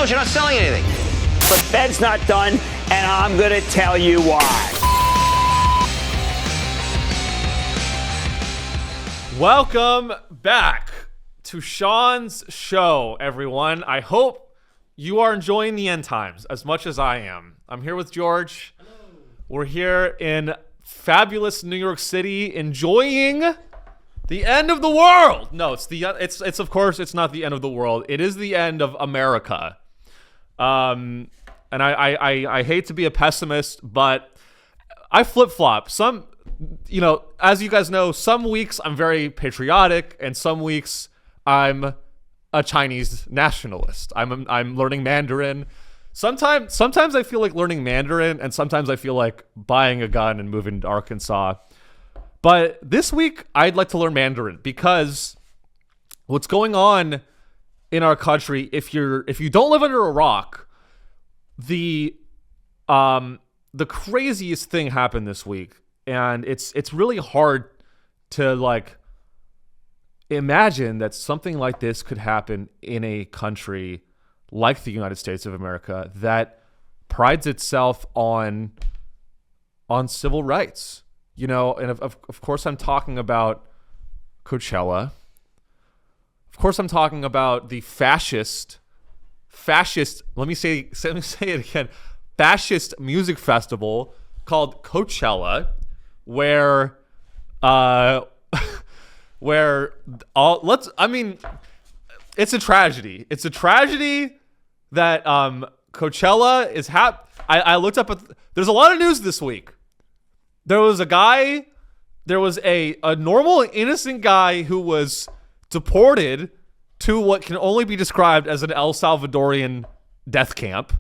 don't. You're not selling anything. But Ben's not done, and I'm going to tell you why. Welcome back to Sean's show, everyone. I hope you are enjoying the end times as much as I am. I'm here with George. Hello. We're here in fabulous New York City, enjoying the end of the world. No, it's of course it's not the end of the world. It is the end of America. And I hate to be a pessimist, but I flip-flop. As you guys know, some weeks I'm very patriotic, and some weeks I'm a Chinese nationalist. I'm learning Mandarin. Sometimes I feel like learning Mandarin, and sometimes I feel like buying a gun and moving to Arkansas. But this week, I'd like to learn Mandarin, because what's going on in our country, if you don't live under a rock, the craziest thing happened this week, and it's really hard to imagine that something like this could happen in a country like the United States of America that prides itself on civil rights. And of course I'm talking about Coachella. Of course I'm talking about the fascist, let me say it again, fascist music festival called Coachella, where it's a tragedy. It's a tragedy that Coachella is I looked up there's a lot of news this week. There was a normal, innocent guy who was deported to what can only be described as an El Salvadorian death camp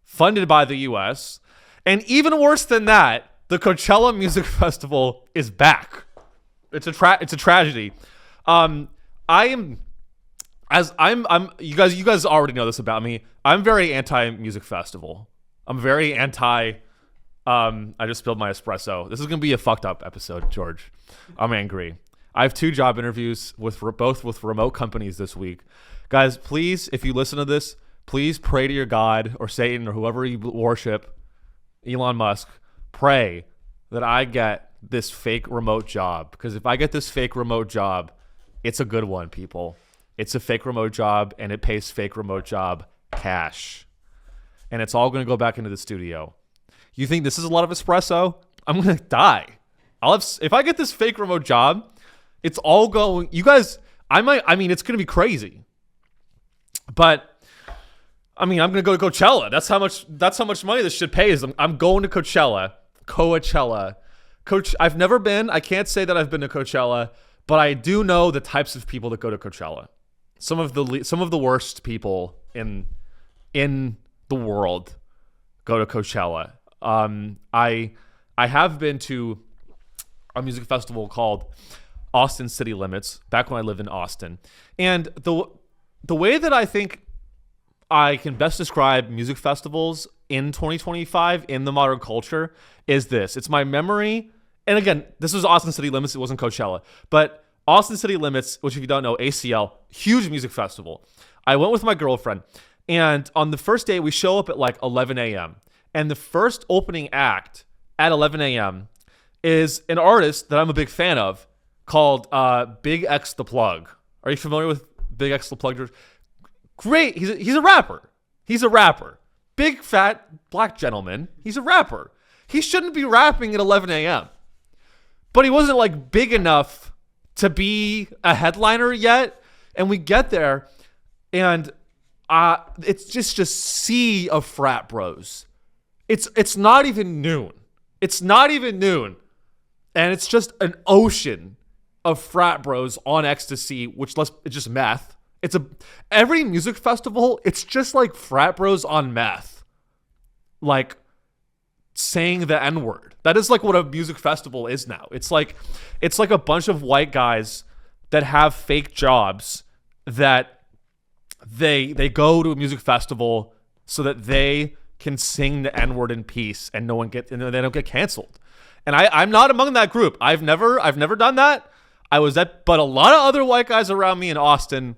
funded by the U.S. And even worse than that, the Coachella Music Festival is back. It's a tragedy. You guys already know this about me. I'm very anti-music festival. I'm very anti. I just spilled my espresso. This is gonna be a fucked up episode, George. I'm angry. I have 2 job interviews both with remote companies this week. Guys, please, if you listen to this, please pray to your God or Satan or whoever you worship, Elon Musk. Pray that I get this fake remote job, because if I get this fake remote job, it's a good one, people. It's a fake remote job, and it pays fake remote job cash, and it's all going to go back into the studio. You think this is a lot of espresso? I'm going to die. If I get this fake remote job, it's all going, you guys, it's going to be crazy, but I'm going to go to Coachella. That's how much money this shit pays. I'm going to Coachella. I've never been. I can't say that I've been to Coachella, but I do know the types of people that go to Coachella. Some of the worst people in the world go to Coachella. I have been to a music festival called Austin City Limits back when I lived in Austin, and the way that I think I can best describe music festivals in 2025 in the modern culture is this. It's my memory. And again, this was Austin City Limits. It wasn't Coachella. But Austin City Limits, which if you don't know, ACL, huge music festival. I went with my girlfriend. And on the first day, we show up at 11 a.m. And the first opening act at 11 a.m. is an artist that I'm a big fan of called Big X the Plug. Are you familiar with Big X the Plug, George? Great. He's a rapper. Big, fat, black gentleman. He's a rapper. He shouldn't be rapping at 11 a.m. But he wasn't big enough to be a headliner yet. And we get there, and it's just a sea of frat bros. It's not even noon. And it's just an ocean of frat bros on ecstasy, it's just meth. Every music festival, it's just frat bros on meth. Saying the N-word. That is what a music festival is now. It's like a bunch of white guys that have fake jobs that they go to a music festival so that they can sing the N-word in peace and they don't get canceled. And I'm not among that group. I've never done that. But a lot of other white guys around me in Austin,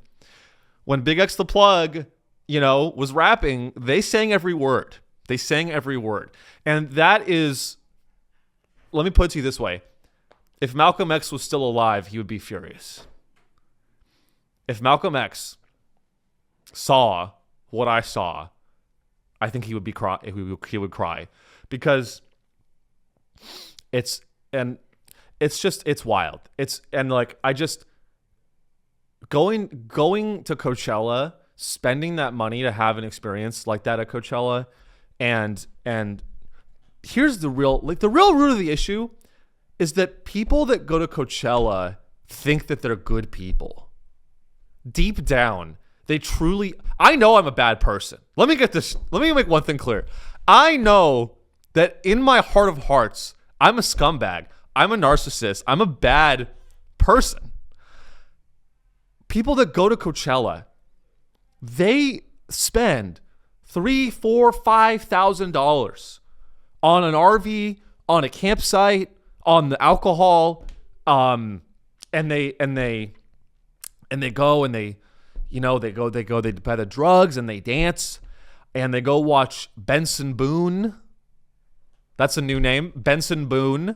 when Big X the Plug was rapping, they sang every word. They sang every word. And that is, let me put it to you this way. If Malcolm X was still alive, he would be furious. If Malcolm X saw what I saw, I think he would cry because it's wild. Going to Coachella, spending that money to have an experience like that at Coachella, and here's the real root of the issue is that people that go to Coachella think that they're good people. Deep down, they truly, I know I'm a bad person. Let me make one thing clear. I know that in my heart of hearts, I'm a scumbag. I'm a narcissist. I'm a bad person. People that go to Coachella, they spend $3,000, $4,000, $5,000 on an RV, on a campsite, on the alcohol, and they go and they buy the drugs and they dance and they go watch Benson Boone. That's a new name, Benson Boone,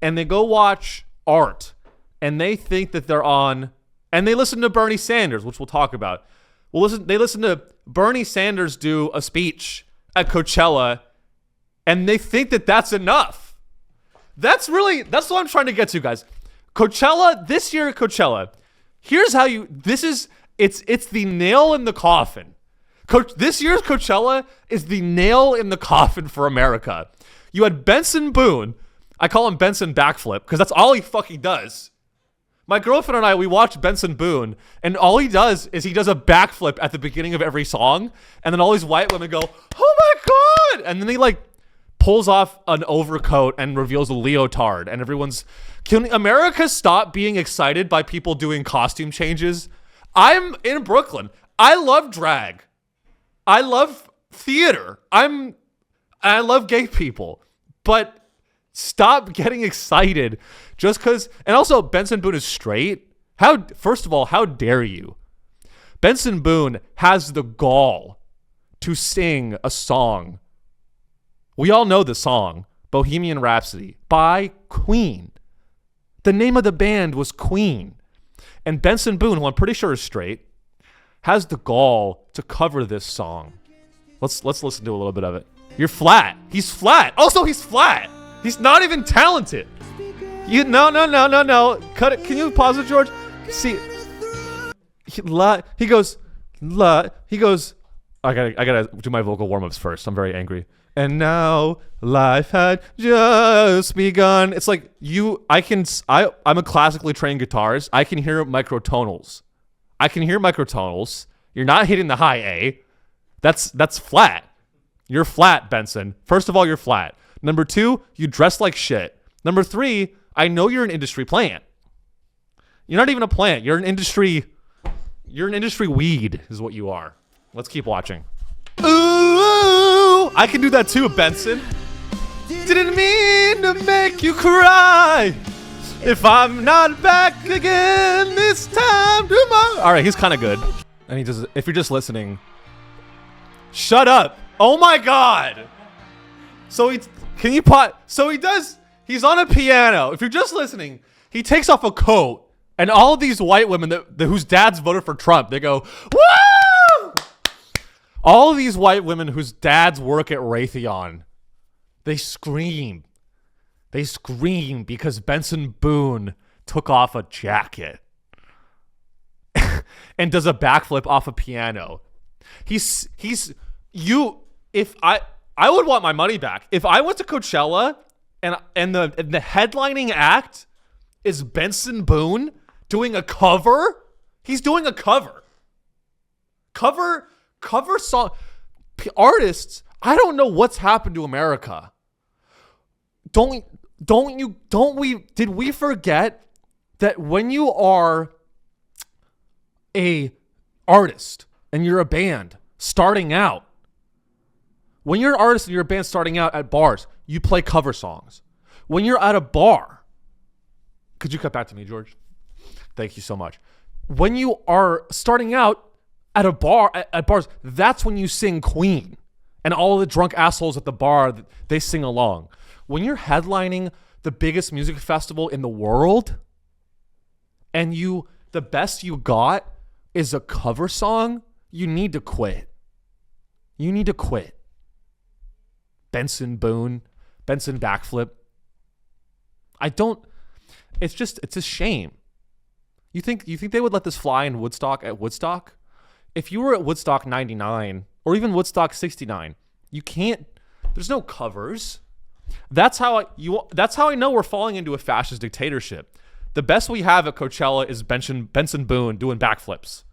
and they go watch art, and they think that they're on, and they listen to Bernie Sanders, which we'll talk about. They listen to Bernie Sanders do a speech at Coachella, and they think that that's enough. That's what I'm trying to get to, guys. Coachella, this year at Coachella, here's how it's the nail in the coffin. This year's Coachella is the nail in the coffin for America. You had Benson Boone. I call him Benson Backflip because that's all he fucking does. My girlfriend and I, we watched Benson Boone, and all he does is he does a backflip at the beginning of every song, and then all these white women go, "Oh my God!" And then he pulls off an overcoat and reveals a leotard, and can America stop being excited by people doing costume changes? I'm in Brooklyn. I love drag. I love theater. I love gay people, but stop getting excited just because. And also, Benson Boone is straight. First of all, how dare you? Benson Boone has the gall to sing a song. We all know the song, Bohemian Rhapsody, by Queen. The name of the band was Queen. And Benson Boone, who I'm pretty sure is straight, has the gall to cover this song. Let's listen to a little bit of it. You're flat. He's flat. Also, he's flat. He's not even talented. No. Cut it. Can you pause it, George? See, he goes. I gotta do my vocal warm-ups first. I'm very angry. And now life had just begun. It's like I'm a classically trained guitarist. I can hear microtonals. You're not hitting the high A. That's flat. You're flat, Benson. First of all, you're flat. Number two, you dress like shit. Number three, I know you're an industry plant. You're not even a plant. You're an industry weed is what you are. Let's keep watching. Ooh, I can do that too, Benson. Didn't mean to make you cry. If I'm not back again this time tomorrow. All right, he's kind of good. And he does. If you're just listening, shut up. Oh my God. So he does. He's on a piano. If you're just listening, he takes off a coat, and all of these white women whose dads voted for Trump, they go, woo! All of these white women whose dads work at Raytheon, they scream. They scream because Benson Boone took off a jacket and does a backflip off a piano. I would want my money back. If I went to Coachella and the headlining act is Benson Boone doing a cover, he's doing a cover song. Artists, I don't know what's happened to America. Did we forget that when you are a artist and you're a band starting out, when you're an artist and you're a band starting out at bars, you play cover songs. When you're at a bar, could you cut back to me, George? Thank you so much. When you are starting out, at a bar, at bars, that's when you sing Queen. And all the drunk assholes at the bar, they sing along. When you're headlining the biggest music festival in the world, and the best you got is a cover song, you need to quit. You need to quit. Benson Boone, Benson Backflip. It's a shame. You think they would let this fly in Woodstock at Woodstock? If you were at Woodstock 99 or even Woodstock 69, you can't, there's no covers. That's how I know we're falling into a fascist dictatorship. The best we have at Coachella is Benson Boone doing backflips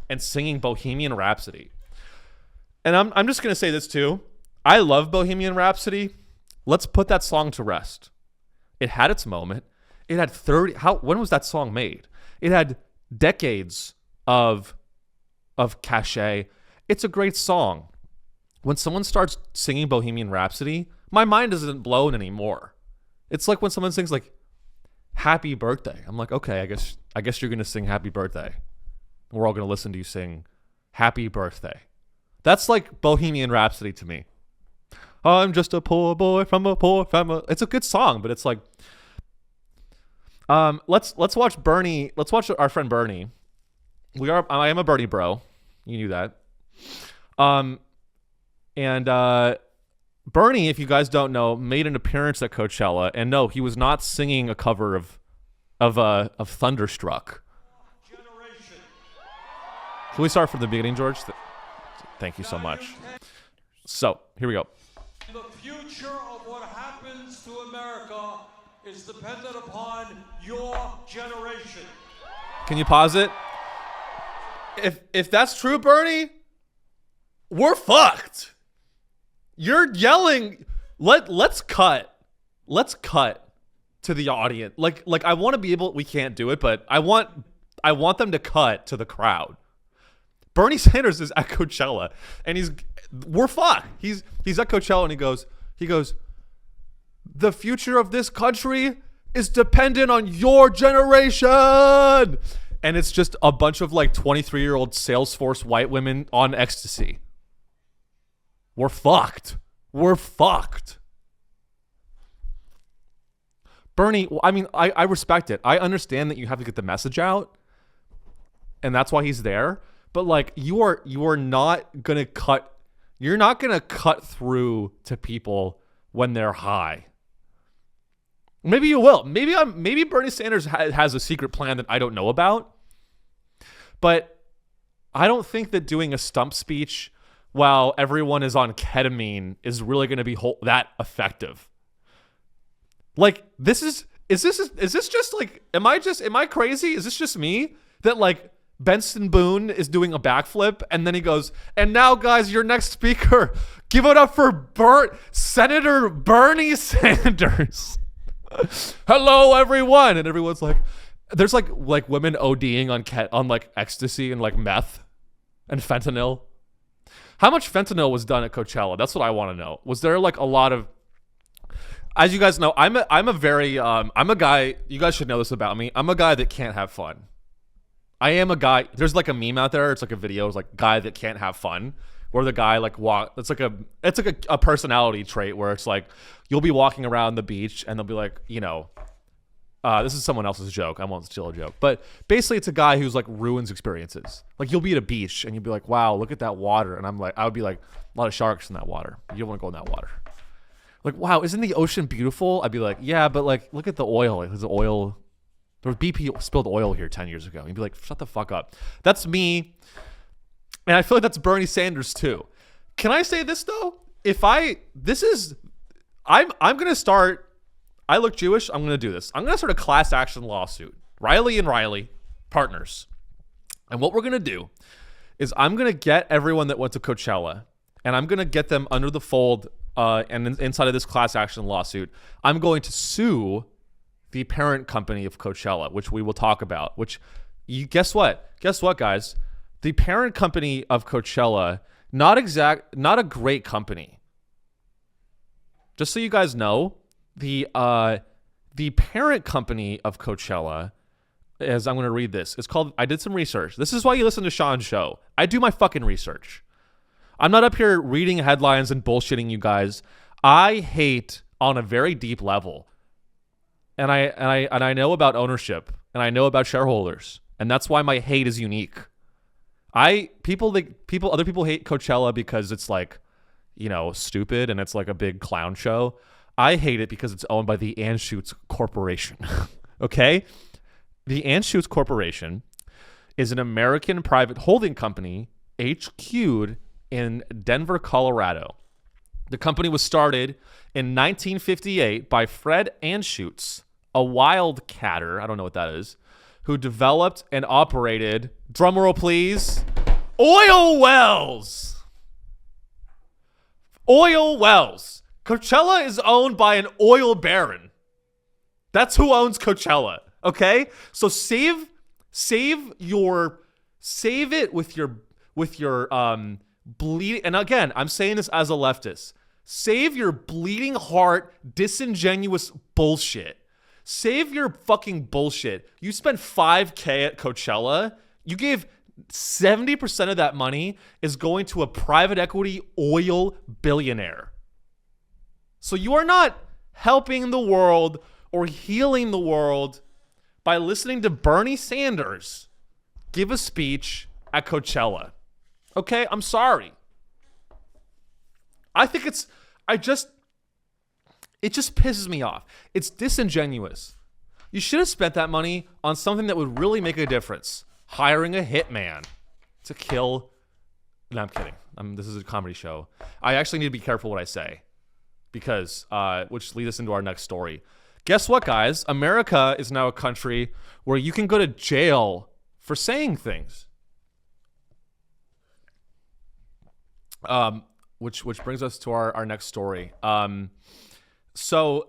and singing Bohemian Rhapsody. And I'm just going to say this too. I love Bohemian Rhapsody. Let's put that song to rest. It had its moment. It had when was that song made? It had decades of cachet. It's a great song. When someone starts singing Bohemian Rhapsody, my mind isn't blown anymore. It's like when someone sings like Happy Birthday. I'm like, okay, I guess you're going to sing Happy Birthday. We're all going to listen to you sing Happy Birthday. That's like Bohemian Rhapsody to me. I'm just a poor boy from a poor family. It's a good song, but it's like, let's watch Bernie. Let's watch our friend Bernie. I am a Bernie bro. You knew that. And Bernie, if you guys don't know, made an appearance at Coachella, and no, he was not singing a cover of Thunderstruck. Generation. Can we start from the beginning, George? Thank you so much. So here we go. The future of what happens to America is dependent upon your generation. Can you pause it? If that's true, Bernie, we're fucked. You're yelling. Let's cut to the audience. Like I want to be able. We can't do it, but I want them to cut to the crowd. Bernie Sanders is at Coachella, and we're fucked. He's at Coachella, and he goes. The future of this country is dependent on your generation. And it's just a bunch of like 23-year-old Salesforce white women on ecstasy. We're fucked. We're fucked. Bernie, I mean, I respect it. I understand that you have to get the message out, and that's why he's there. But like, you are not gonna cut. You're not gonna cut through to people when they're high. Maybe you will. Maybe Bernie Sanders has a secret plan that I don't know about. But I don't think that doing a stump speech while everyone is on ketamine is really going to be that effective. Like, is this just like, am I crazy? Is this just me that like Benson Boone is doing a backflip and then he goes, and now guys, your next speaker, give it up for Senator Bernie Sanders. Hello everyone, and everyone's like, there's like women ODing on like ecstasy and like meth and fentanyl. How much fentanyl was done at Coachella? That's what I want to know. Was there like a lot of, as you guys know, I'm a guy, you guys should know this about me. I'm a guy that can't have fun. I am a guy, there's like a meme out there, it's like a video, it's like guy that can't have fun. Where the guy like it's like a personality trait where it's like you'll be walking around the beach and they'll be like, you know, this is someone else's joke. I won't steal a joke, but basically it's a guy who's like ruins experiences. Like you'll be at a beach and you'll be like, wow, look at that water, and I would be like, a lot of sharks in that water. You don't want to go in that water. Like, wow, isn't the ocean beautiful? I'd be like, yeah, but like, look at the oil. Like, there's oil. There was BP spilled oil here 10 years ago. You'd be like, shut the fuck up. That's me. And I feel like that's Bernie Sanders too. Can I say this though? I'm going to start, I look Jewish, I'm going to do this. I'm going to start a class action lawsuit. Riley and Riley, partners. And what we're going to do is I'm going to get everyone that went to Coachella and I'm going to get them under the fold and inside of this class action lawsuit. I'm going to sue the parent company of Coachella, which we will talk about, guess what? Guess what, guys? The parent company of Coachella, not a great company. Just so you guys know, the parent company of Coachella as I'm going to read this. It's called, I did some research. This is why you listen to Sean's show. I do my fucking research. I'm not up here reading headlines and bullshitting you guys. I hate on a very deep level. And I know about ownership, and I know about shareholders. And that's why my hate is unique. Other people hate Coachella because it's like, you know, stupid and it's like a big clown show. I hate it because it's owned by the Anschutz Corporation. Okay? The Anschutz Corporation is an American private holding company HQ'd in Denver, Colorado. The company was started in 1958 by Fred Anschutz, a wildcatter, I don't know what that is, who developed and operated, drumroll please, oil wells. Oil wells. Coachella is owned by an oil baron. That's who owns Coachella. Okay? So save it with your bleeding, and again, I'm saying this as a leftist. Save your bleeding heart, disingenuous bullshit. Save your fucking bullshit. You spent $5,000 at Coachella. You gave 70% of that money is going to a private equity oil billionaire. So you are not helping the world or healing the world by listening to Bernie Sanders give a speech at Coachella. Okay, I'm sorry. It just pisses me off. It's disingenuous. You should have spent that money on something that would really make a difference. Hiring a hitman to kill. No, I'm kidding. This is a comedy show. I actually need to be careful what I say because, which leads us into our next story. Guess what, guys? America is now a country where you can go to jail for saying things. Which brings us to our next story. So,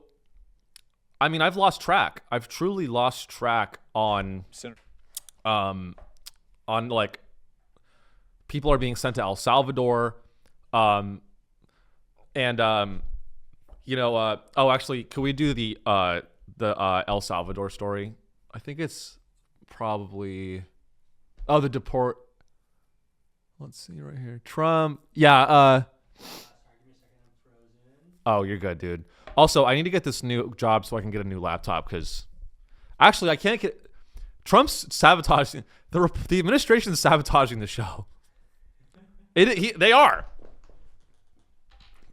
I mean, I've lost track. I've truly lost track on like people are being sent to El Salvador, oh, actually, can we do the El Salvador story? I think it's probably the deport. Let's see right here. Trump. Yeah. Oh, you're good, dude. Also, I need to get this new job so I can get a new laptop because actually I can't get. Trump's sabotaging the administration's sabotaging the show. They are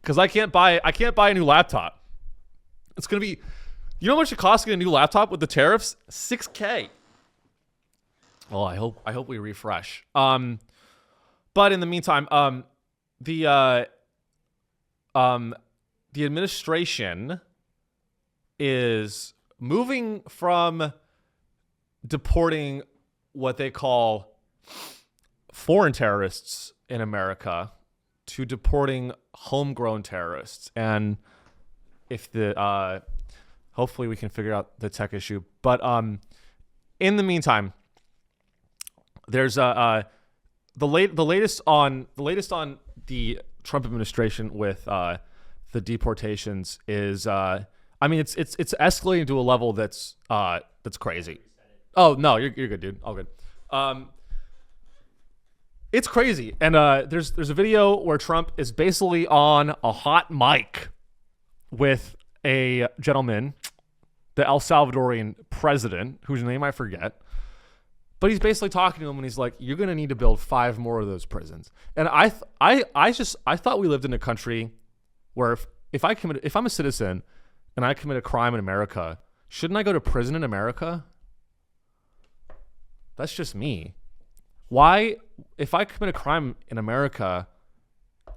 because I can't buy a new laptop. It's gonna be, you know how much it costs to get a new laptop with the tariffs? $6,000. Well, I hope we refresh. But in the meantime, the administration is moving from deporting what they call foreign terrorists in America to deporting homegrown terrorists. And if hopefully we can figure out the tech issue. But in the meantime, there's the latest on the Trump administration with the deportations is I mean it's escalating to a level that's crazy. Oh no, you're good, dude. All good. It's crazy, and there's a video where Trump is basically on a hot mic with a gentleman, the El Salvadorian president, whose name I forget. But he's basically talking to him, and he's like, "You're gonna need to build 5 more of those prisons." And I thought we lived in a country where if I'm a citizen and I commit a crime in America, shouldn't I go to prison in America? That's just me. Why, if I commit a crime in America,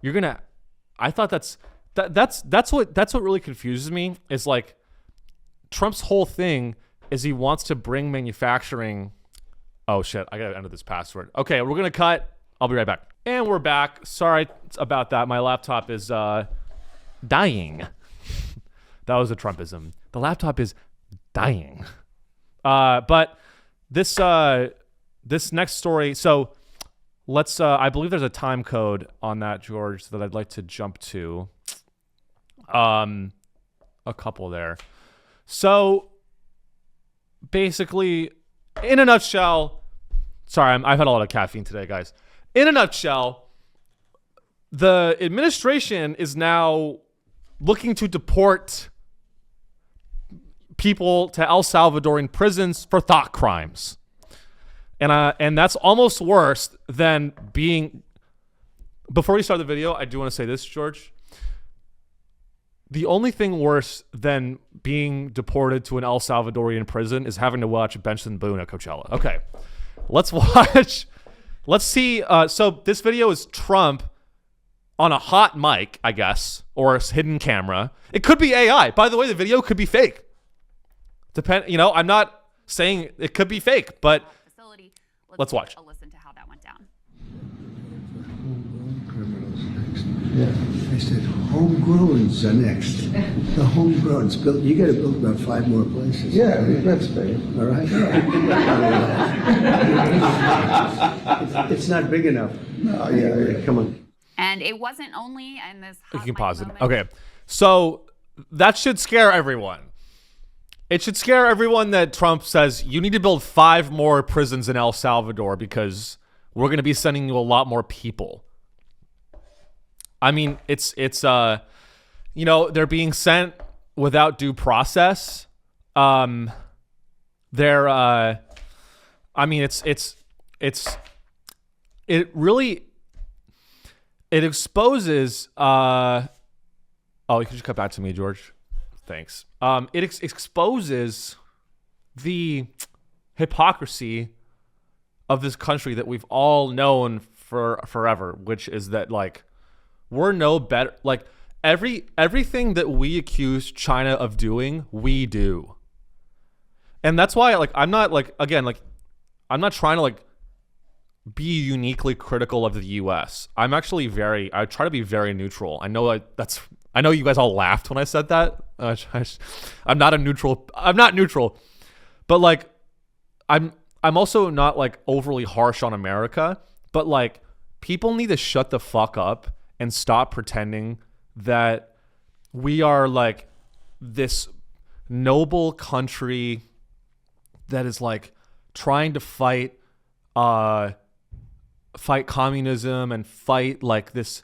you're gonna? I thought that's what really confuses me. Is like Trump's whole thing is he wants to bring manufacturing. Oh shit, I gotta enter this password. Okay, we're gonna cut. I'll be right back. And we're back. Sorry about that. My laptop is dying. That was a Trumpism. The laptop is dying. But this next story, so let's I believe there's a time code on that, George, that I'd like to jump to. A couple there. So basically in a nutshell, sorry, I've had a lot of caffeine today, guys. In a nutshell, the administration is now looking to deport people to El Salvadorian prisons for thought crimes. And that's almost worse than being... Before we start the video, I do want to say this, George. The only thing worse than being deported to an El Salvadorian prison is having to watch Benson Boone at Coachella. Okay, let's watch. Let's see. So this video is Trump on a hot mic, I guess, or a hidden camera. It could be AI. By the way, the video could be fake. I'm not saying it could be fake, but let's watch. Listen to how that went down. Criminals next. Yeah. I said, homegrowns are next. The homegrowns. You got to build about 5 more places. Yeah, that's big. All right? It's not big enough. No, yeah. Come on. And it wasn't only in this hot You can mic pause it. moment. Okay. So that should scare everyone. It should scare everyone that Trump says you need to build 5 more prisons in El Salvador because we're going to be sending you a lot more people. I mean, they're being sent without due process. It exposes, oh, you could just cut back to me, George. Thanks. It exposes the hypocrisy of this country that we've all known for forever, which is that, like, we're no better. Like, everything that we accuse China of doing, we do. And that's why, like, I'm not trying to, like, be uniquely critical of the U.S. I try to be very neutral. I know you guys all laughed when I said that. I'm not neutral, but, like, I'm also not, like, overly harsh on America, but, like, people need to shut the fuck up and stop pretending that we are, like, this noble country that is, like, trying to fight communism and fight, like, this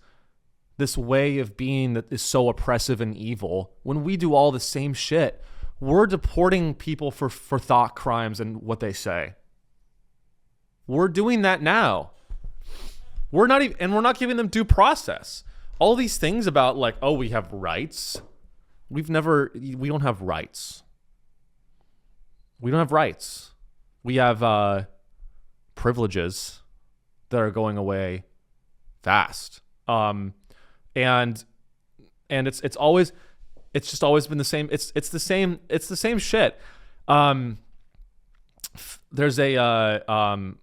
way of being that is so oppressive and evil, when we do all the same shit. We're deporting people for thought crimes and what they say. We're doing that now. We're not giving them due process. All these things about, like, oh, we have rights. We don't have rights. We don't have rights. We have privileges that are going away fast. And it's just always been the same. It's the same shit. There's a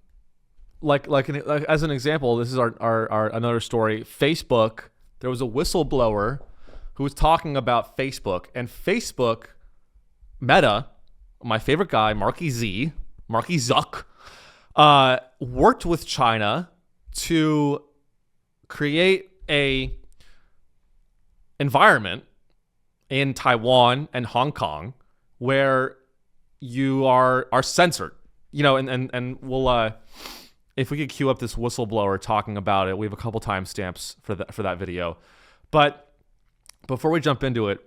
as an example, this is our another story. Facebook, there was a whistleblower who was talking about Facebook, and Facebook, Meta, my favorite guy, Marky Zuck, worked with China to create a environment in Taiwan and Hong Kong where you are censored, and we'll if we could cue up this whistleblower talking about it. We have a couple timestamps for that video. But before we jump into it,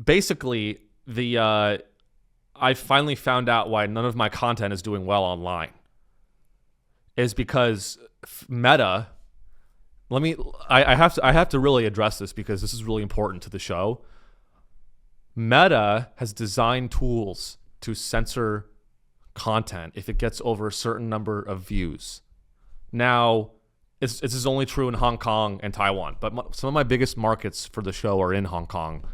basically I finally found out why none of my content is doing well online. Is because Meta, I have to really address this because this is really important to the show. Meta has designed tools to censor content if it gets over a certain number of views. Now, this is only true in Hong Kong and Taiwan, but some of my biggest markets for the show are in Hong Kong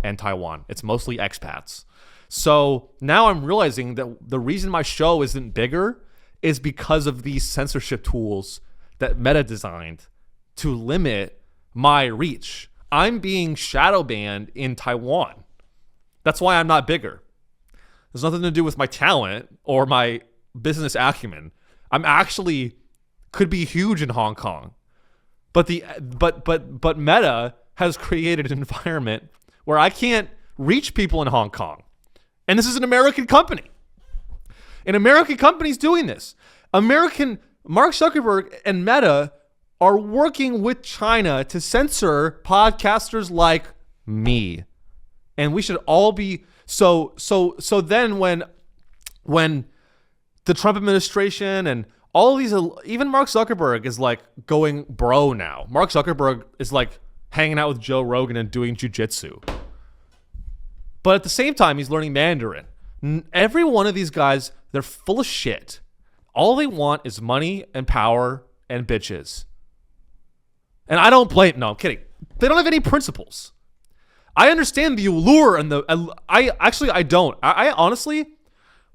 and Taiwan. It's mostly expats. So now I'm realizing that the reason my show isn't bigger is because of these censorship tools that Meta designed to limit my reach. I'm being shadow banned in Taiwan. That's why I'm not bigger. There's nothing to do with my talent or my business acumen. I'm actually could be huge in Hong Kong. But Meta has created an environment where I can't reach people in Hong Kong. And this is an American company. And American companies doing this. Mark Zuckerberg and Meta are working with China to censor podcasters like me. And we should all be so then when the Trump administration and all these, even Mark Zuckerberg is like going bro now. Mark Zuckerberg is like hanging out with Joe Rogan and doing jujitsu. But at the same time, he's learning Mandarin. Every one of these guys, they're full of shit. All they want is money and power and bitches. And I don't blame, no, I'm kidding. They don't have any principles. I understand the allure and I don't. I honestly,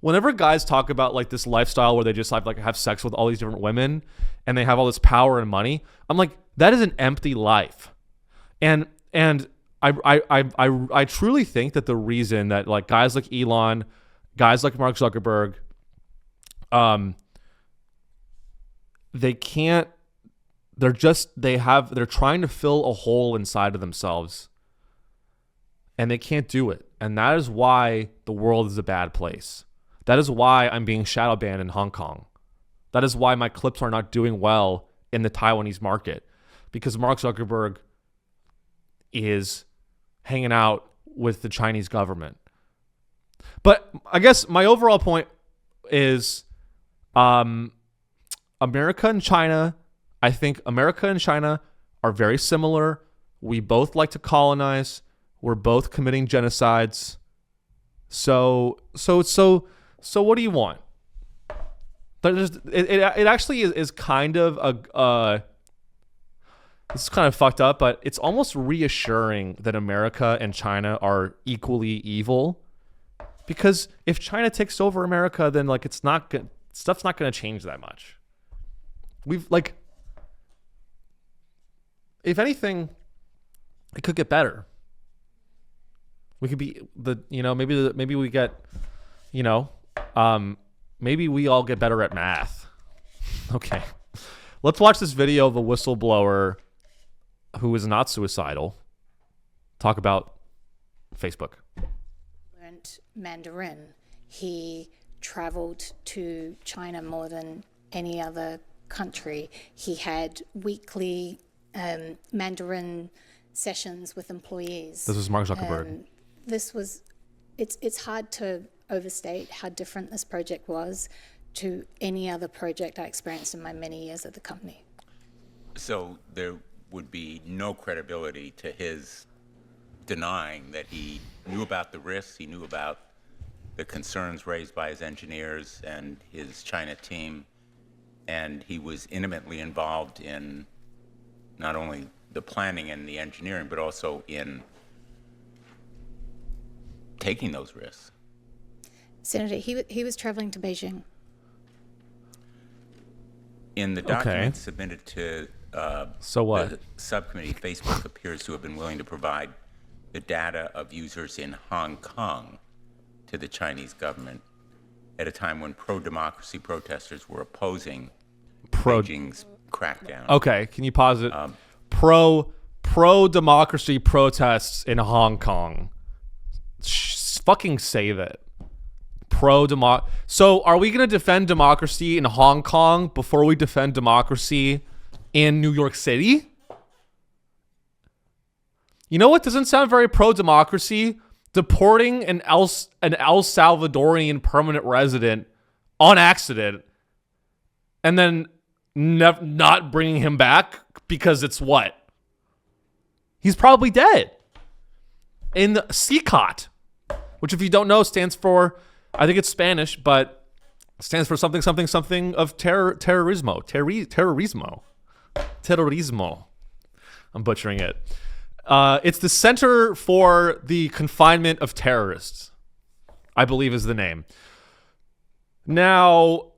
whenever guys talk about like this lifestyle where they just have sex with all these different women and they have all this power and money, I'm like, that is an empty life. And I truly think that the reason that like guys like Elon, guys like Mark Zuckerberg, they're trying to fill a hole inside of themselves and they can't do it. And that is why the world is a bad place. That is why I'm being shadow banned in Hong Kong. That is why my clips are not doing well in the Taiwanese market, because Mark Zuckerberg is hanging out with the Chinese government. But I guess my overall point is America and China, I think America and China are very similar. We both like to colonize. We're both committing genocides. So what do you want? It actually is kind of this is kind of fucked up, but it's almost reassuring that America and China are equally evil, because if China takes over America, then like stuff's not going to change that much. We've like, if anything, it could get better. We could be maybe we get, maybe we all get better at math. Okay. Let's watch this video of a whistleblower who is not suicidal talk about Facebook. Learned Mandarin. He traveled to China more than any other country. He had weekly Mandarin sessions with employees. This was Mark Zuckerberg. It's hard to overstate how different this project was to any other project I experienced in my many years at the company. So there would be no credibility to his denying that he knew about the risks, he knew about the concerns raised by his engineers and his China team, and he was intimately involved in not only the planning and the engineering, but also in taking those risks. Senator, he was traveling to Beijing. In the document submitted to so what? the subcommittee, Facebook appears to have been willing to provide the data of users in Hong Kong to the Chinese government at a time when pro-democracy protesters were opposing Beijing's crackdown. Okay, can you pause it? Pro-democracy protests in Hong Kong. Fucking save it. So are we going to defend democracy in Hong Kong before we defend democracy in New York City? You know what doesn't sound very pro-democracy? Deporting an El Salvadorian permanent resident on accident and then not bringing him back because it's what? He's probably dead. In the CECOT, which if you don't know stands for, I think it's Spanish, but it stands for something of terrorismo. I'm butchering it. It's the Center for the Confinement of Terrorists, I believe is the name. Now,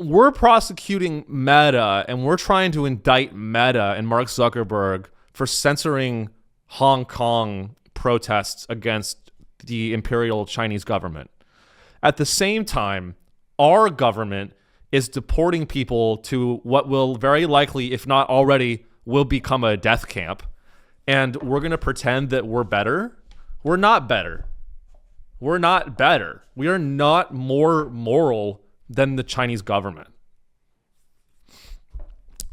we're prosecuting Meta, and we're trying to indict Meta and Mark Zuckerberg for censoring Hong Kong protests against the imperial Chinese government. At the same time, our government is deporting people to what will very likely, if not already, will become a death camp. And we're going to pretend that we're better. We're not better. We're not better. We are not more moral than the Chinese government.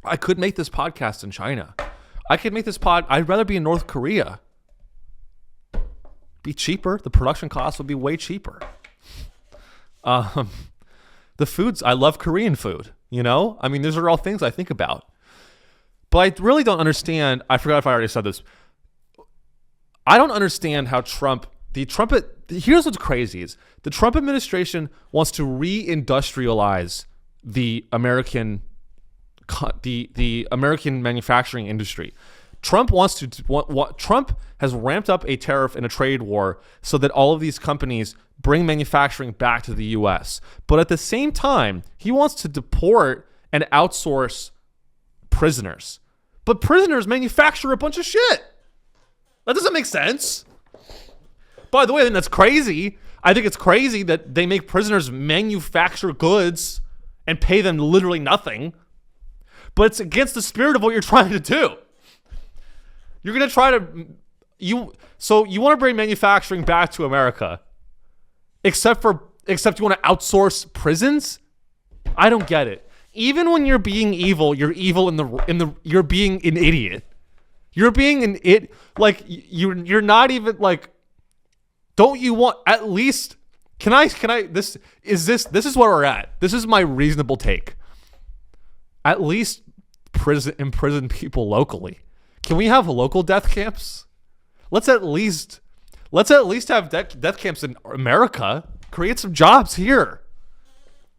I could make this podcast in China. I could make this I'd rather be in North Korea. Be cheaper. The production costs would be way cheaper. The foods, I love Korean food, you know? I mean, these are all things I think about. But I really don't understand. I forgot if I already said this. I don't understand how here's what's crazy is the Trump administration wants to reindustrialize the American manufacturing industry. Trump has ramped up a tariff and a trade war so that all of these companies bring manufacturing back to the US. But at the same time, he wants to deport and outsource prisoners. But prisoners manufacture a bunch of shit. That doesn't make sense. By the way, I think that's crazy. I think it's crazy that they make prisoners manufacture goods and pay them literally nothing. But it's against the spirit of what you're trying to do. You're going to try to... So you want to bring manufacturing back to America, except you want to outsource prisons? I don't get it. Even when you're being evil, you're evil you're being an idiot. You're being an it like you're not even like. Don't you want at least? Can I? This is where we're at. This is my reasonable take. At least imprison people locally. Can we have local death camps? Let's at least have death camps in America. Create some jobs here.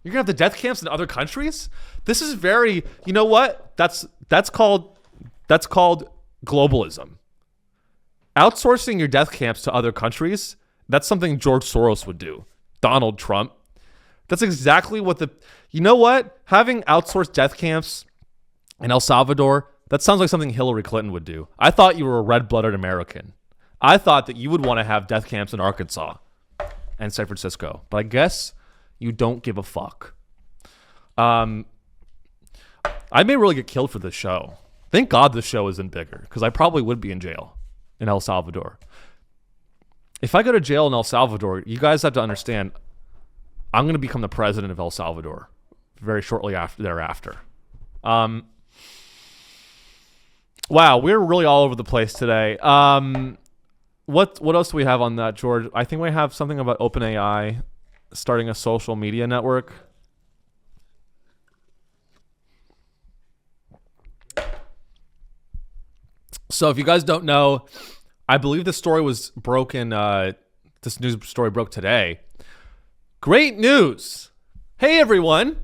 You're gonna have the death camps in other countries? This is very, you know what? That's called globalism. Outsourcing your death camps to other countries, that's something George Soros would do. Donald Trump. That's exactly what you know what? Having outsourced death camps in El Salvador, that sounds like something Hillary Clinton would do. I thought you were a red-blooded American. I thought that you would want to have death camps in Arkansas and San Francisco, but I guess you don't give a fuck. I may really get killed for this show. Thank God this show isn't bigger, because I probably would be in jail in El Salvador. If I go to jail in El Salvador, you guys have to understand, I'm going to become the president of El Salvador very shortly thereafter. Wow, we're really all over the place today. What else do we have on that, George? I think we have something about OpenAI starting a social media network. So if you guys don't know, I believe this story was broken. This news story broke today. Great news. Hey everyone,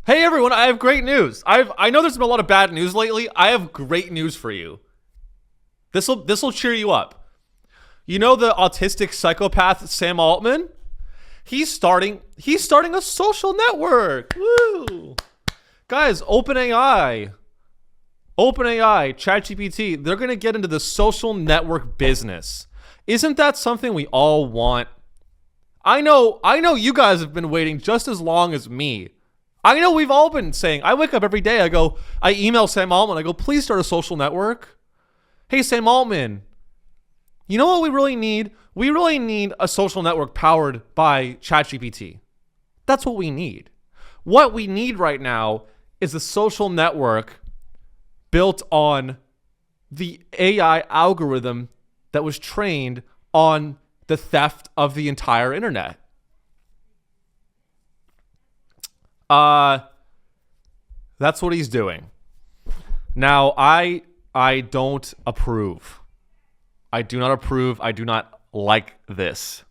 I have great news. I know there's been a lot of bad news lately. I have great news for you. This'll cheer you up. You know the autistic psychopath Sam Altman? He's starting a social network. Woo! Guys, OpenAI, ChatGPT, they're going to get into the social network business. Isn't that something we all want? I know you guys have been waiting just as long as me. I know we've all been saying, I wake up every day, I email Sam Altman, I go, please start a social network. Hey, Sam Altman, you know what we really need? We really need a social network powered by ChatGPT. That's what we need. What we need right now is a social network built on the AI algorithm that was trained on the theft of the entire internet. That's what he's doing. Now, I don't approve. I do not approve. I do not like this.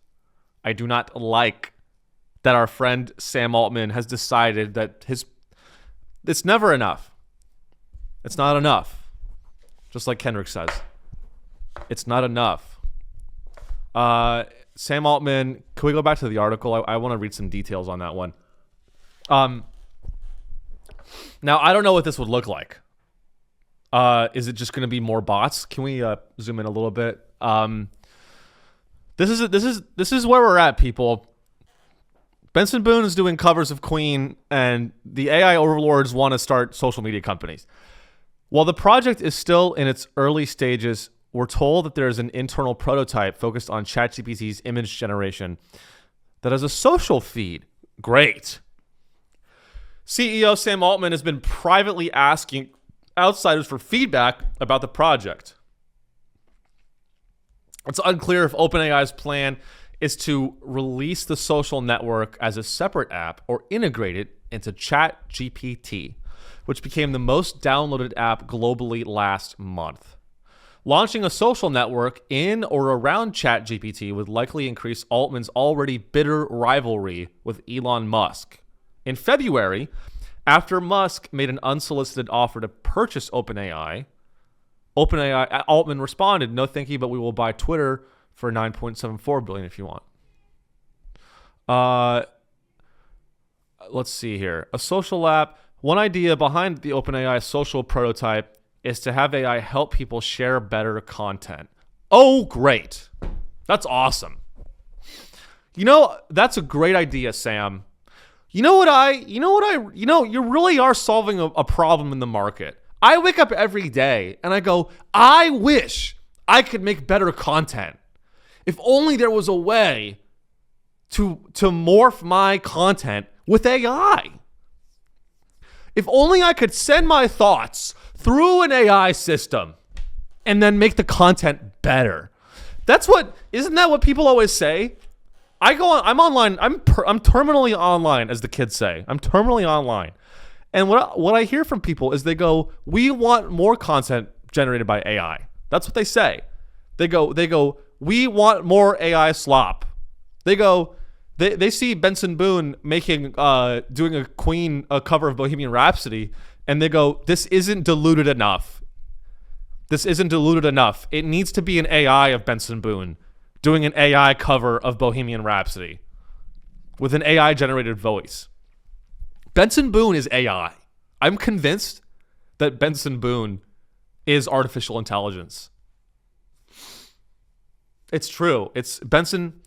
I do not like that our friend Sam Altman has decided that it's never enough. It's not enough. Just like Kendrick says. It's not enough. Sam Altman, can we go back to the article? I want to read some details on that one. Now, I don't know what this would look like. Is it just going to be more bots? Can we zoom in a little bit? This is where we're at, people. Benson Boone is doing covers of Queen, and the AI overlords want to start social media companies. While the project is still in its early stages, we're told that there's an internal prototype focused on ChatGPT's image generation that has a social feed. Great. CEO Sam Altman has been privately asking outsiders for feedback about the project. It's unclear if OpenAI's plan is to release the social network as a separate app or integrate it into ChatGPT, which became the most downloaded app globally last month. Launching a social network in or around ChatGPT would likely increase Altman's already bitter rivalry with Elon Musk. In February, after Musk made an unsolicited offer to purchase OpenAI, Altman responded, "No, thank you, but we will buy Twitter for $9.74 billion if you want." Let's see here. A social app. One idea behind the OpenAI social prototype is to have AI help people share better content. Oh, great. That's awesome. That's a great idea, Sam. You really are solving a problem in the market. I wake up every day and I go, I wish I could make better content. If only there was a way to morph my content with AI. If only I could send my thoughts through an AI system and then make the content better. Isn't that what people always say? I'm online. I'm terminally online, as the kids say. I'm terminally online. And what I hear from people is they go, we want more content generated by AI. That's what they say. They go, we want more AI slop. They see Benson Boone doing a cover of Bohemian Rhapsody, and they go, this isn't diluted enough. This isn't diluted enough. It needs to be an AI of Benson Boone doing an AI cover of Bohemian Rhapsody with an AI generated voice. Benson Boone is AI. I'm convinced that Benson Boone is artificial intelligence. It's true. It's Benson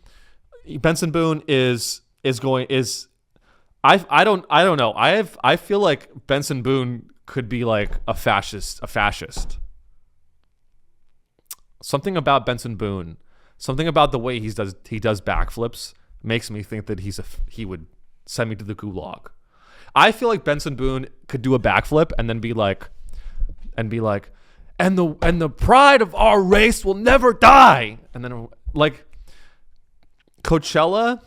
Boone is I don't know. I feel like Benson Boone could be like a fascist. Something about Benson Boone, something about the way he does backflips makes me think that he would send me to the gulag. I feel like Benson Boone could do a backflip and then be like, and the pride of our race will never die. And then like Coachella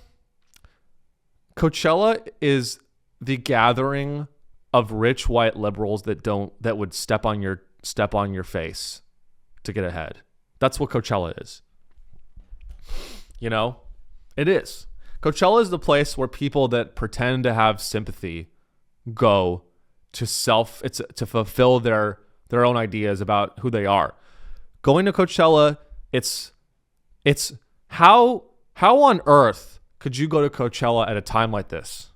is the gathering of rich white liberals that would step on your face to get ahead. That's what Coachella is. It is. Coachella is the place where people that pretend to have sympathy go to fulfill their own ideas about who they are. Going to Coachella, it's how on earth could you go to Coachella at a time like this?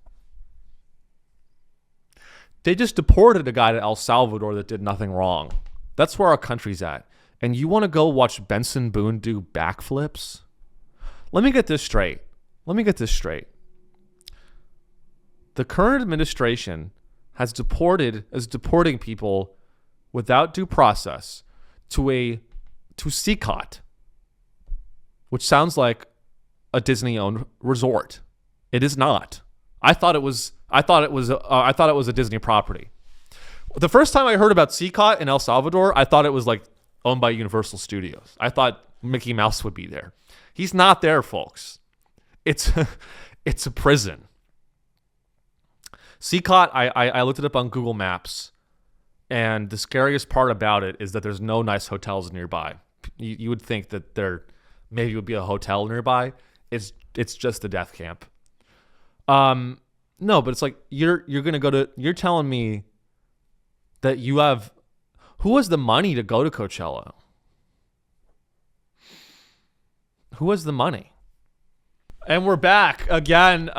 They just deported a guy to El Salvador that did nothing wrong. That's where our country's at. And you want to go watch Benson Boone do backflips? Let me get this straight. The current administration is deporting people without due process to CECOT, which sounds like a Disney-owned resort. It is not. I thought it was a Disney property. The first time I heard about CECOT in El Salvador, I thought it was like owned by Universal Studios. I thought Mickey Mouse would be there. He's not there, folks. It's a prison. CECOT, I looked it up on Google Maps, and the scariest part about it is that there's no nice hotels nearby. You would think that there maybe would be a hotel nearby. It's just a death camp. No, but it's like you're telling me that you have, who has the money to go to Coachella? Who has the money? And we're back again.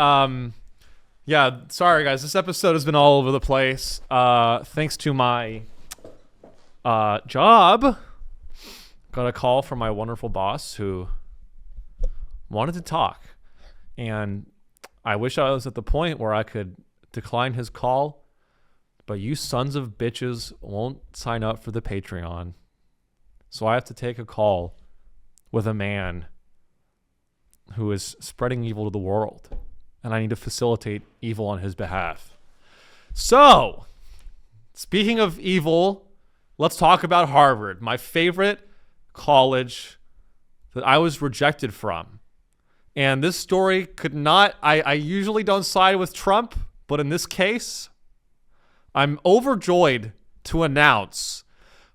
Yeah, sorry guys, this episode has been all over the place. Thanks to my job. Got a call from my wonderful boss who wanted to talk. And I wish I was at the point where I could decline his call, but you sons of bitches won't sign up for the Patreon. So I have to take a call with a man who is spreading evil to the world, and I need to facilitate evil on his behalf. So, speaking of evil, let's talk about Harvard, my favorite college that I was rejected from. And this story could not, I usually don't side with Trump, but in this case, I'm overjoyed to announce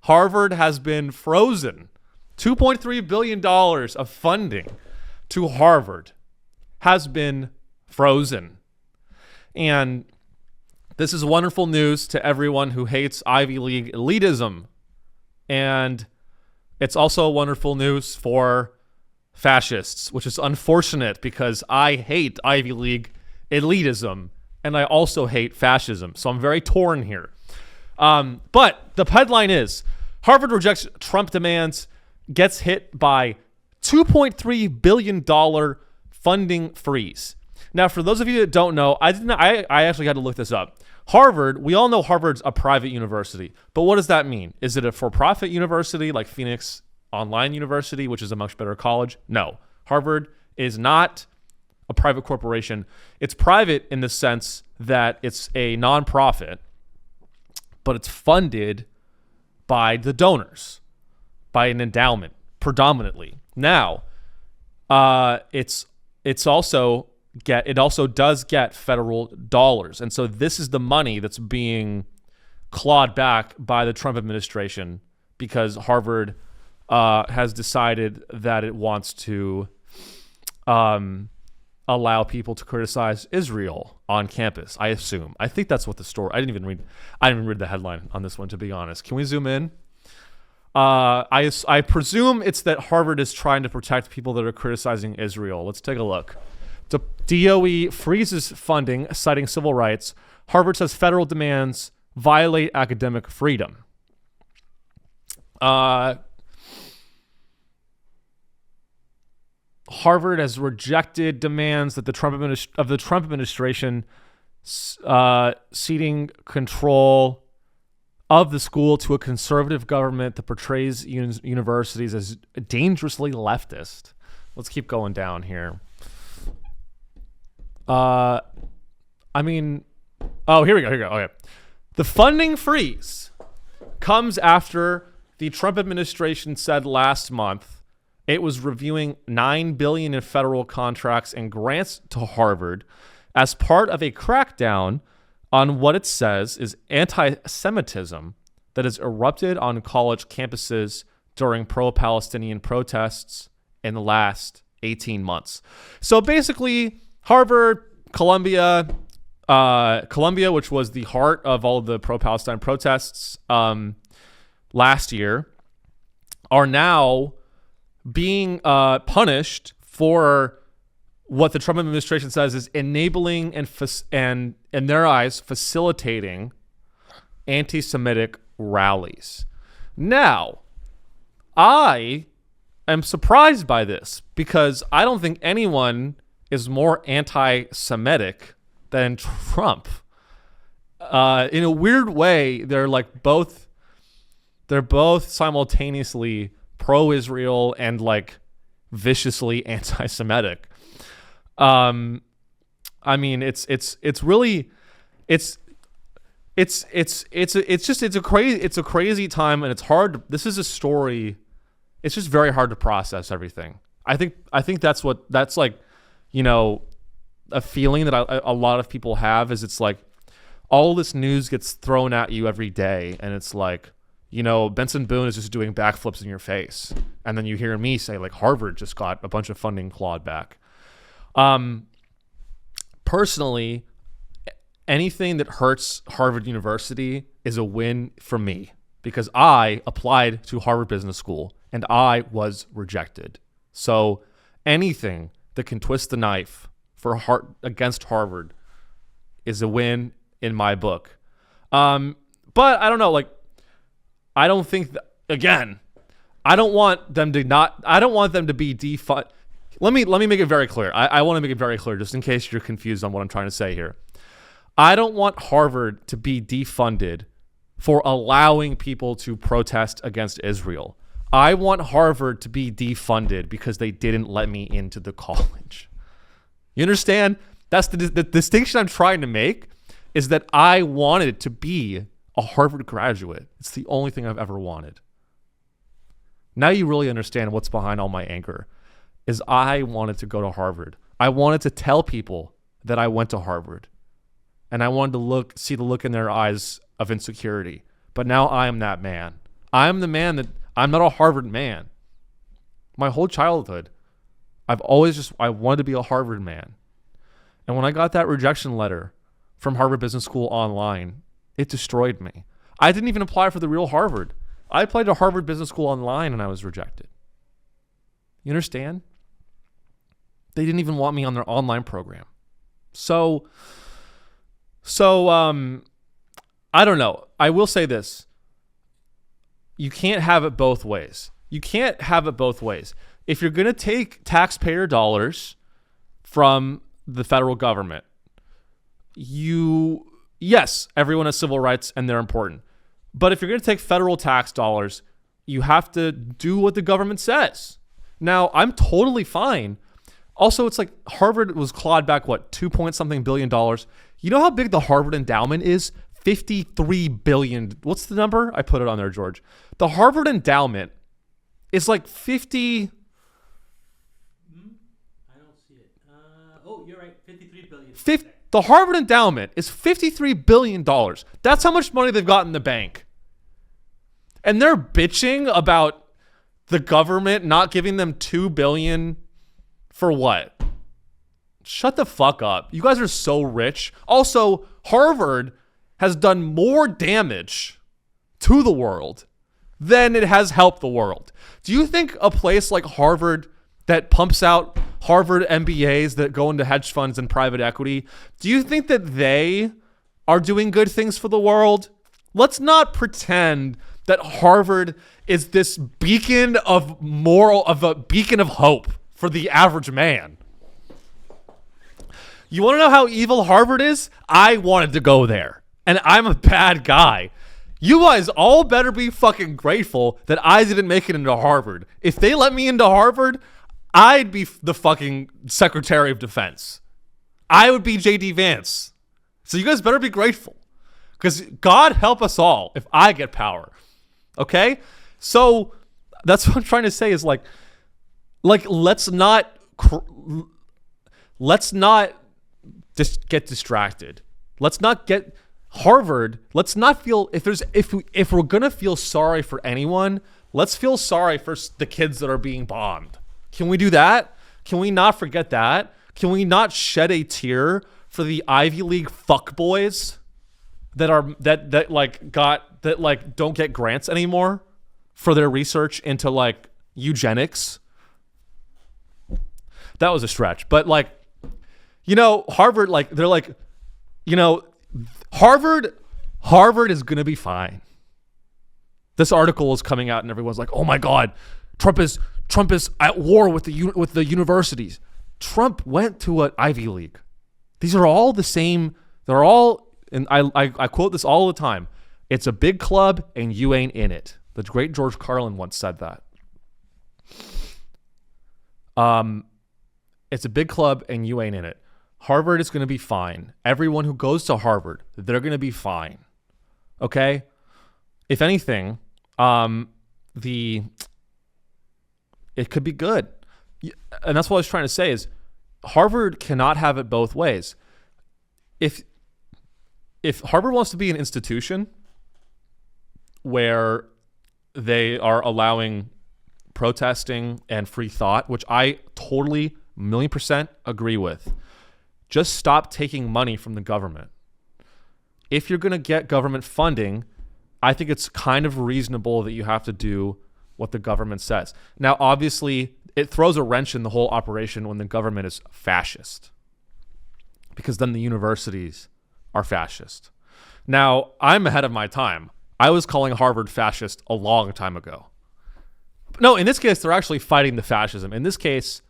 Harvard has been frozen. $2.3 billion of funding to Harvard has been frozen. And this is wonderful news to everyone who hates Ivy League elitism. And it's also wonderful news for fascists, which is unfortunate because I hate Ivy League elitism and I also hate fascism. So I'm very torn here. But the headline is Harvard rejects Trump demands, gets hit by $2.3 billion funding freeze. Now, for those of you that don't know, I actually had to look this up. Harvard, we all know Harvard's a private university, but what does that mean? Is it a for-profit university like Phoenix Online University, which is a much better college? No. Harvard is not a private corporation. It's private in the sense that it's a nonprofit, but it's funded by the donors, by an endowment, predominantly. Now, it also does get federal dollars, and so this is the money that's being clawed back by the Trump administration because Harvard has decided that it wants to allow people to criticize Israel on campus. I assume. I think that's what the story. I didn't even read the headline on this one, to be honest. Can we zoom in? I presume it's that Harvard is trying to protect people that are criticizing Israel. Let's take a look. The DOE freezes funding, citing civil rights. Harvard says federal demands violate academic freedom. Harvard has rejected demands that the Trump administration ceding control of the school to a conservative government that portrays universities as dangerously leftist. Let's keep going down here. Here we go. Okay. The funding freeze comes after the Trump administration said last month it was reviewing $9 billion in federal contracts and grants to Harvard as part of a crackdown on what it says is anti-Semitism that has erupted on college campuses during pro-Palestinian protests in the last 18 months. So basically, Harvard, Columbia, which was the heart of all of the pro-Palestine protests last year, are now being punished for what the Trump administration says is enabling and in their eyes, facilitating anti-Semitic rallies. Now, I am surprised by this because I don't think anyone is more anti-Semitic than Trump. In a weird way, they're both simultaneously pro-Israel and viciously anti-Semitic. It's a crazy time, and it's hard. This is a story. It's just very hard to process everything. I think that's a feeling that a lot of people have is it's all this news gets thrown at you every day, and it's Benson Boone is just doing backflips in your face. And then you hear me say, Harvard just got a bunch of funding clawed back. Personally, anything that hurts Harvard University is a win for me because I applied to Harvard Business School and I was rejected. So anything that can twist the knife against Harvard is a win in my book. But I don't know, I don't think that, again, I don't want them to be defund. Let me make it very clear. I want to make it very clear just in case you're confused on what I'm trying to say here. I don't want Harvard to be defunded for allowing people to protest against Israel. I want Harvard to be defunded because they didn't let me into the college. You understand? That's the distinction I'm trying to make, is that I wanted to be a Harvard graduate. It's the only thing I've ever wanted. Now you really understand what's behind all my anger, is I wanted to go to Harvard. I wanted to tell people that I went to Harvard. And I wanted to see the look in their eyes of insecurity. But now I am that man. I'm the man that, I'm not a Harvard man. My whole childhood, I wanted to be a Harvard man. And when I got that rejection letter from Harvard Business School online, it destroyed me. I didn't even apply for the real Harvard. I applied to Harvard Business School online and I was rejected. You understand? They didn't even want me on their online program. So I don't know. I will say this. You can't have it both ways. You can't have it both ways. If you're going to take taxpayer dollars from the federal government, yes, everyone has civil rights and they're important. But if you're going to take federal tax dollars, you have to do what the government says. Now, I'm totally fine. Also, it's like Harvard was clawed back, what, $2 billion. You know how big the Harvard endowment is? 53 billion. What's the number? I put it on there, George. The Harvard endowment is like 50. I don't see it. Oh, you're right. 53 billion. The Harvard endowment is $53 billion. That's how much money they've got in the bank. And they're bitching about the government not giving them $2 billion for what? Shut the fuck up. You guys are so rich. Also, Harvard has done more damage to the world than it has helped the world. Do you think a place like Harvard that pumps out Harvard MBAs that go into hedge funds and private equity, do you think that they are doing good things for the world? Let's not pretend that Harvard is this beacon of a beacon of hope for the average man. You want to know how evil Harvard is? I wanted to go there, and I'm a bad guy. You guys all better be fucking grateful that I didn't make it into Harvard. If they let me into Harvard, I'd be the fucking Secretary of Defense. I would be J.D. Vance. So you guys better be grateful, because God help us all if I get power. Okay? So that's what I'm trying to say is like let's not just get distracted. Let's not get Harvard. Let's not feel if we're gonna feel sorry for anyone, let's feel sorry for the kids that are being bombed. Can we do that? Can we not forget that? Can we not shed a tear for the Ivy League fuckboys that don't get grants anymore for their research into like eugenics? That was a stretch, but like, you know, Harvard, like they're like, you know, Harvard is gonna be fine. This article is coming out and everyone's like, oh my God, Trump is at war with the universities. Trump went to an Ivy League. These are all the same. They're all, and I quote this all the time. It's a big club and you ain't in it. The great George Carlin once said that. It's a big club and you ain't in it. Harvard is going to be fine. Everyone who goes to Harvard, they're going to be fine. Okay? If anything, it could be good. And that's what I was trying to say is Harvard cannot have it both ways. If Harvard wants to be an institution where they are allowing protesting and free thought, which I totally 1,000,000% agree with, just stop taking money from the government. If you're going to get government funding, I think it's kind of reasonable that you have to do what the government says. Now, obviously, it throws a wrench in the whole operation when the government is fascist, because then the universities are fascist. Now, I'm ahead of my time. I was calling Harvard fascist a long time ago. No, in this case, they're actually fighting the fascism. In this case,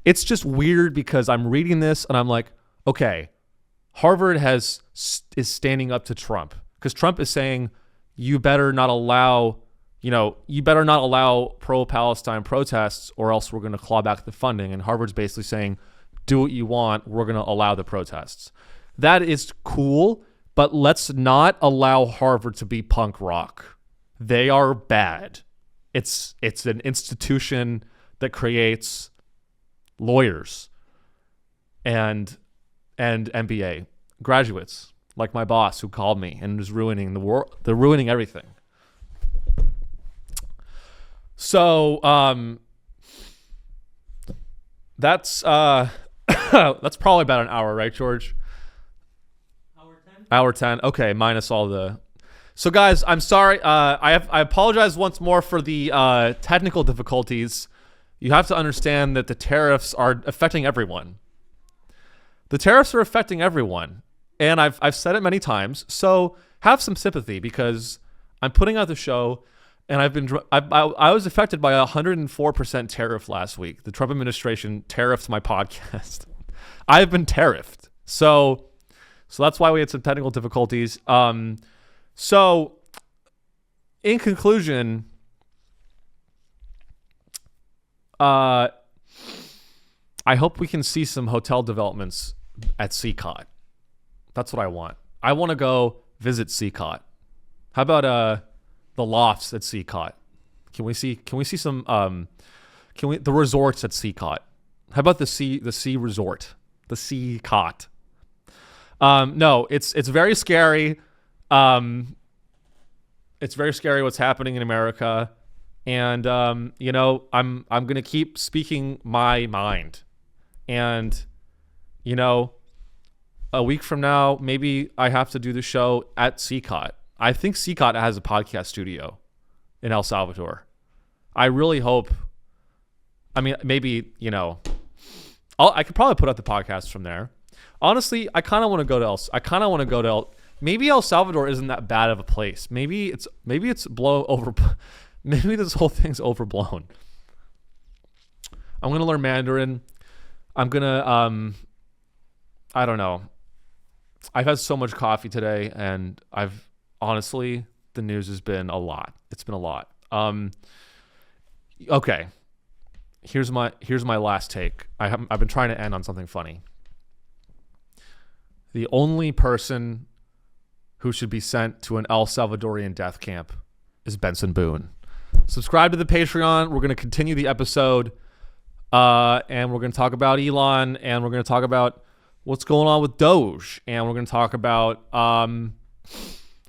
it's just weird because I'm reading this and I'm like, okay, Harvard is standing up to Trump because Trump is saying you better not allow you know, you better not allow pro-Palestine protests or else we're going to claw back the funding. And Harvard's basically saying, do what you want. We're going to allow the protests. That is cool, but let's not allow Harvard to be punk rock. They are bad. It's an institution that creates lawyers and MBA graduates like my boss who called me and is ruining the world. They're ruining everything. So that's that's probably about an hour, right, George? Hour 10. Okay, minus all the. So guys, I'm sorry. I apologize once more for the technical difficulties. You have to understand that the tariffs are affecting everyone. The tariffs are affecting everyone, and I've said it many times. So have some sympathy because I'm putting out the show, and I was affected by a 104% tariff last week. The Trump administration tariffed my podcast. I've been tariffed. So that's why we had some technical difficulties. So in conclusion, I hope we can see some hotel developments at CECOT. That's what I want. I want to go visit CECOT. How about the lofts at CECOT? Can we see some the resorts at CECOT? How about the sea resort, the CECOT? No, it's very scary. It's very scary what's happening in America, and you know, I'm gonna keep speaking my mind, and you know, a week from now, maybe I have to do the show at CECOT. I think CECOT has a podcast studio in El Salvador. I really hope. I mean, maybe, you know, I could probably put out the podcast from there. Honestly, I kind of want to go to maybe El Salvador isn't that bad of a place. Maybe it's maybe this whole thing's overblown. I'm going to learn Mandarin. I'm going to I don't know. I've had so much coffee today, and honestly, the news has been a lot. It's been a lot. Okay. Here's my last take. I've been trying to end on something funny. The only person who should be sent to an El Salvadorian death camp is Benson Boone. Subscribe to the Patreon. We're going to continue the episode, and we're going to talk about Elon, and we're going to talk about what's going on with Doge, and we're going to talk about I'm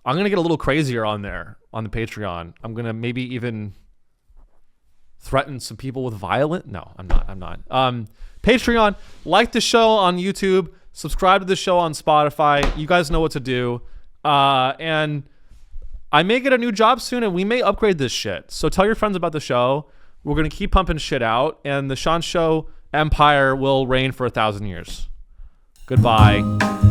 going to get a little crazier on there on the Patreon. I'm going to maybe even threaten some people with violence. No, I'm not. Patreon, like the show on YouTube, subscribe to the show on Spotify. You guys know what to do. And I may get a new job soon, and we may upgrade this shit. So tell your friends about the show. We're going to keep pumping shit out, and the Sean Show empire will reign for 1,000 years. Goodbye.